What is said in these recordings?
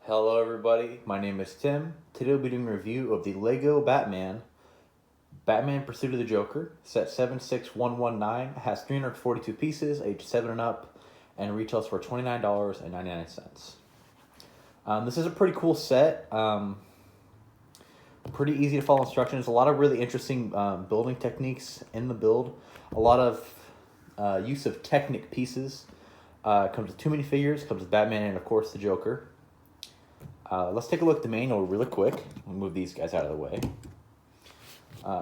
Hello, everybody. My name is Tim. Today we'll be doing a review of the Lego Batman Pursuit of the Joker, set 76119, has 342 pieces, age 7 and up, and retails for $29.99. This is a pretty cool set. Pretty easy to follow instructions. A lot of really interesting building techniques in the build. A lot of use of Technic pieces. Comes with 2 minifigures, comes with Batman and, of course, the Joker. Let's take a look at the manual really quick. We'll move these guys out of the way.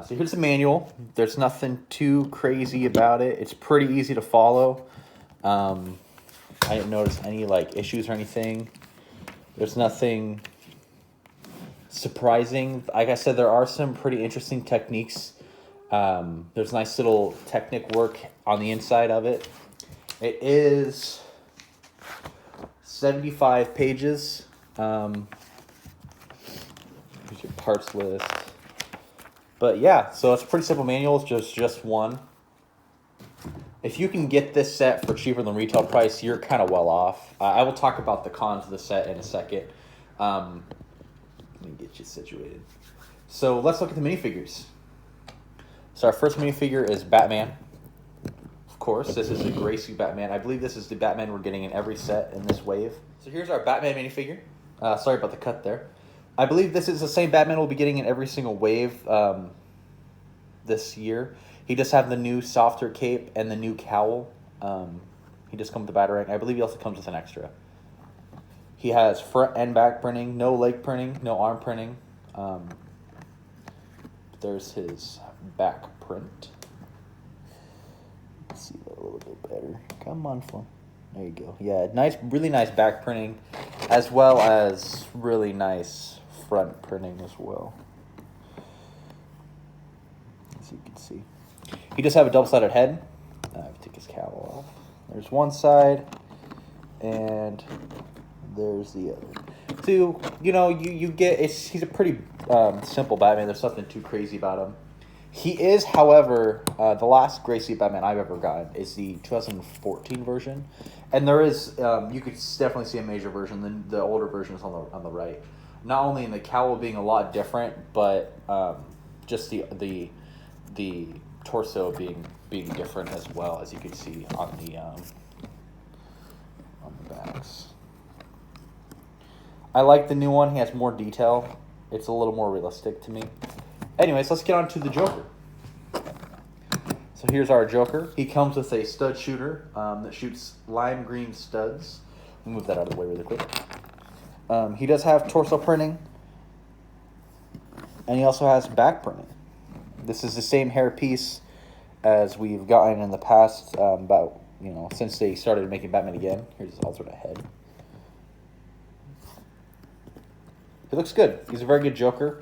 So here's the manual. There's nothing too crazy about it. It's pretty easy to follow. I didn't notice any issues or anything. There's nothing surprising. Like I said, there are some pretty interesting techniques. There's nice little Technic work on the inside of it. It is 75 pages. Here's your parts list. But yeah, so it's a pretty simple manual. It's just one. If you can get this set for cheaper than retail price, you're kind of well off. I will talk about the cons of the set in a second. Let me get you situated. So let's look at the minifigures. So our first minifigure is Batman. Of course, this is the gray suit Batman. I believe this is the Batman we're getting in every set in this wave. So here's our Batman minifigure. Sorry about the cut there. I believe this is the same Batman we'll be getting in every single wave this year. He does have the new softer cape and the new cowl. He does come with the Batarang. I believe he also comes with an extra. He has front and back printing, no leg printing, no arm printing. There's his back print. Let's see that a little bit better. Come on, phone. There you go. Yeah, nice, really nice back printing, as well as really nice front printing as well. As you can see, he does have a double-sided head. Take his cowl off. There's one side, and there's the other. So you get he's a pretty simple Batman. There's nothing too crazy about him. He is, however, the last gray suit Batman I've ever gotten is the 2014 version, and there is you could definitely see a major version. The older version is on the right. Not only in the cowl being a lot different, but just the torso being different as well, as you can see on the backs. I like the new one. He has more detail. It's a little more realistic to me. Anyways, let's get on to the Joker. So here's our Joker. He comes with a stud shooter that shoots lime green studs. We'll move that out of the way really quick. He does have torso printing. And he also has back printing. This is the same hair piece as we've gotten in the past, since they started making Batman again. Here's his alternate head. He looks good. He's a very good Joker.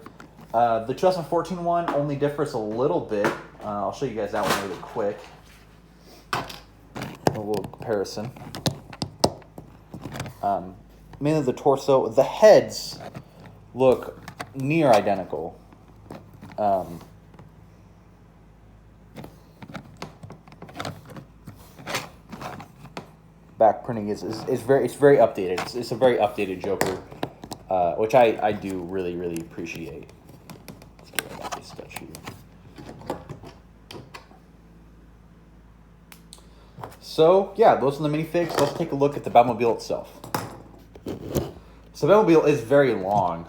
The 2014 one only differs a little bit. I'll show you guys that one really quick. A little comparison. Mainly the torso. The heads look near identical. Back printing is very updated. It's a very updated Joker, which I do really appreciate. Let's get rid of this stud shooter. So yeah, those are the minifigs. Let's take a look at the Batmobile itself. So the Batmobile is very long.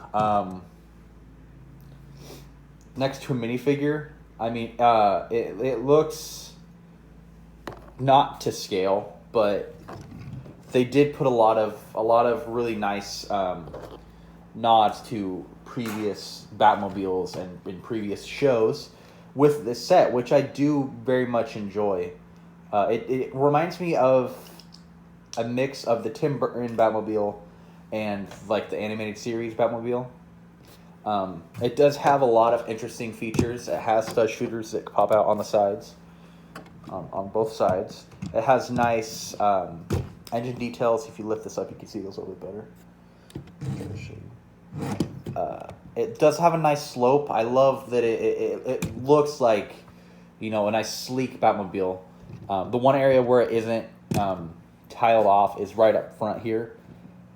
Next to a minifigure, I mean, it looks not to scale, but they did put a lot of really nice nods to previous Batmobiles and in previous shows with this set, which I do very much enjoy. It reminds me of a mix of the Tim Burton Batmobile and the animated series Batmobile. It does have a lot of interesting features. It has stud shooters that pop out on the sides, on both sides. It has nice engine details. If you lift this up, you can see those a little bit better. It does have a nice slope. I love that it looks like, a nice sleek Batmobile. The one area where it isn't tiled off is right up front here.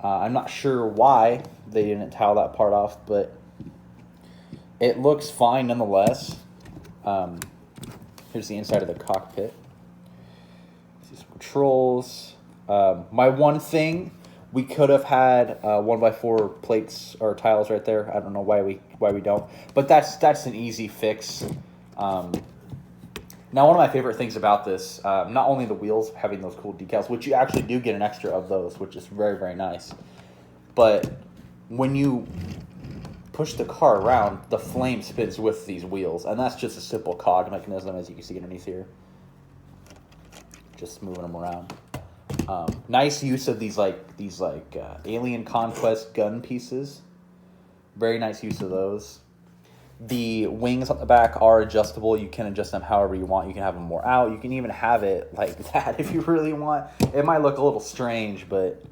I'm not sure why they didn't tile that part off, but it looks fine nonetheless. Here's the inside of the cockpit. See some controls. My one thing, we could have had 1x4 plates or tiles right there. I don't know why we don't, but that's an easy fix. Now, one of my favorite things about this, not only the wheels having those cool decals, which you actually do get an extra of those, which is very, very nice, but when you push the car around, the flame spins with these wheels, and that's just a simple cog mechanism, as you can see underneath here. Just moving them around. Nice use of these Alien Conquest gun pieces. Very nice use of those. The wings on the back are adjustable. You can adjust them however you want. You can have them more out. You can even have it like that if you really want. It might look a little strange, but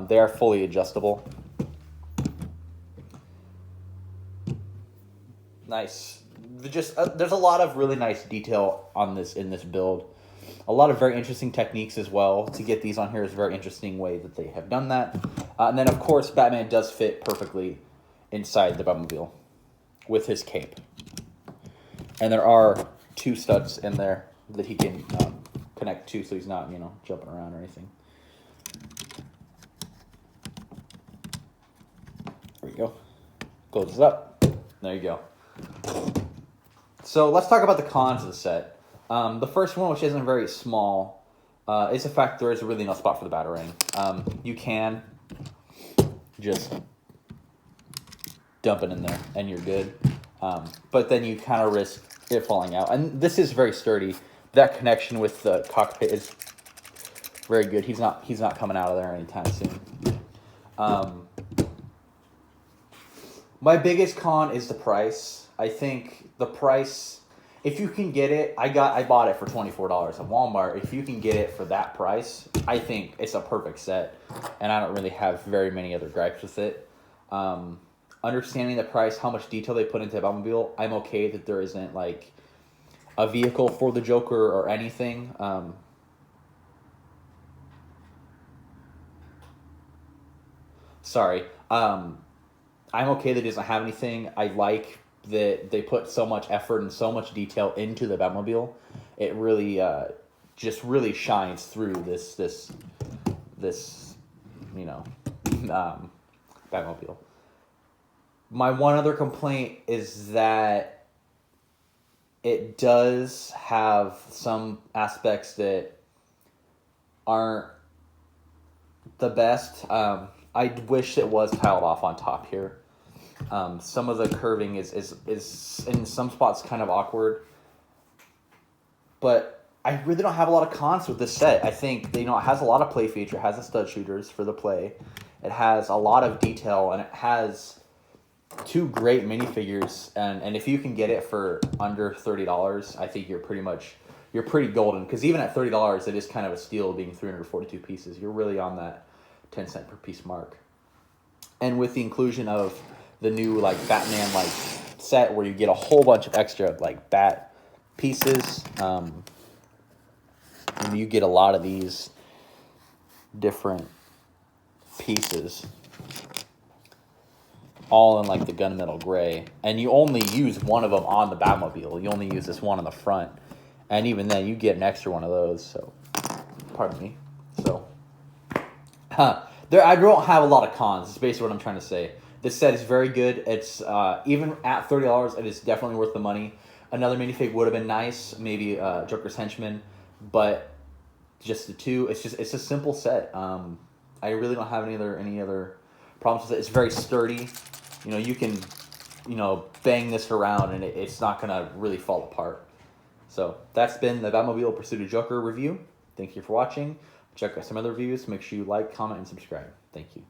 they are fully adjustable. Nice. There's a lot of really nice detail on this in this build. A lot of very interesting techniques as well. To get these on here is a very interesting way that they have done that. And then, of course, Batman does fit perfectly inside the Batmobile with his cape. And there are 2 studs in there that he can connect to, so he's not, jumping around or anything. There you go. Closes up. There you go. So let's talk about the cons of the set. The first one, which isn't very small, is the fact there is really no spot for the Batarang. You can just dump it in there and you're good. But then you kind of risk it falling out. And this is very sturdy. That connection with the cockpit is very good. He's not coming out of there anytime soon. My biggest con is the price. I think the price, if you can get it, I bought it for $24 at Walmart. If you can get it for that price, I think it's a perfect set. And I don't really have very many other gripes with it. Understanding the price, how much detail they put into the Batmobile, I'm okay that there isn't like a vehicle for the Joker or anything. I'm okay that it doesn't have anything. I like that they put so much effort and so much detail into the Batmobile. It really just really shines through this Batmobile. My one other complaint is that it does have some aspects that aren't the best. I wish it was tiled off on top here. Some of the curving is in some spots kind of awkward. But I really don't have a lot of cons with this set. I think it has a lot of play feature. It has the stud shooters for the play. It has a lot of detail, and it has 2 great minifigures. And if you can get it for under $30, I think you're pretty golden. Because even at $30, it is kind of a steal being 342 pieces. You're really on that 10-cent per piece mark. And with the inclusion of the new Batman set where you get a whole bunch of extra bat pieces, and you get a lot of these different pieces all in the gunmetal gray, and you only use one of them on the Batmobile. You only use this one on the front, and even then you get an extra one of those. So pardon me. So I don't have a lot of cons. It's basically what I'm trying to say. This set is very good. It's even at $30, it is definitely worth the money. Another minifig would have been nice, maybe Joker's Henchman, but just the 2. It's a simple set. I really don't have any other problems with it. It's very sturdy. You can bang this around and it's not gonna really fall apart. So that's been the Batmobile Pursuit of Joker review. Thank you for watching. Check out some other reviews. Make sure you like, comment, and subscribe. Thank you.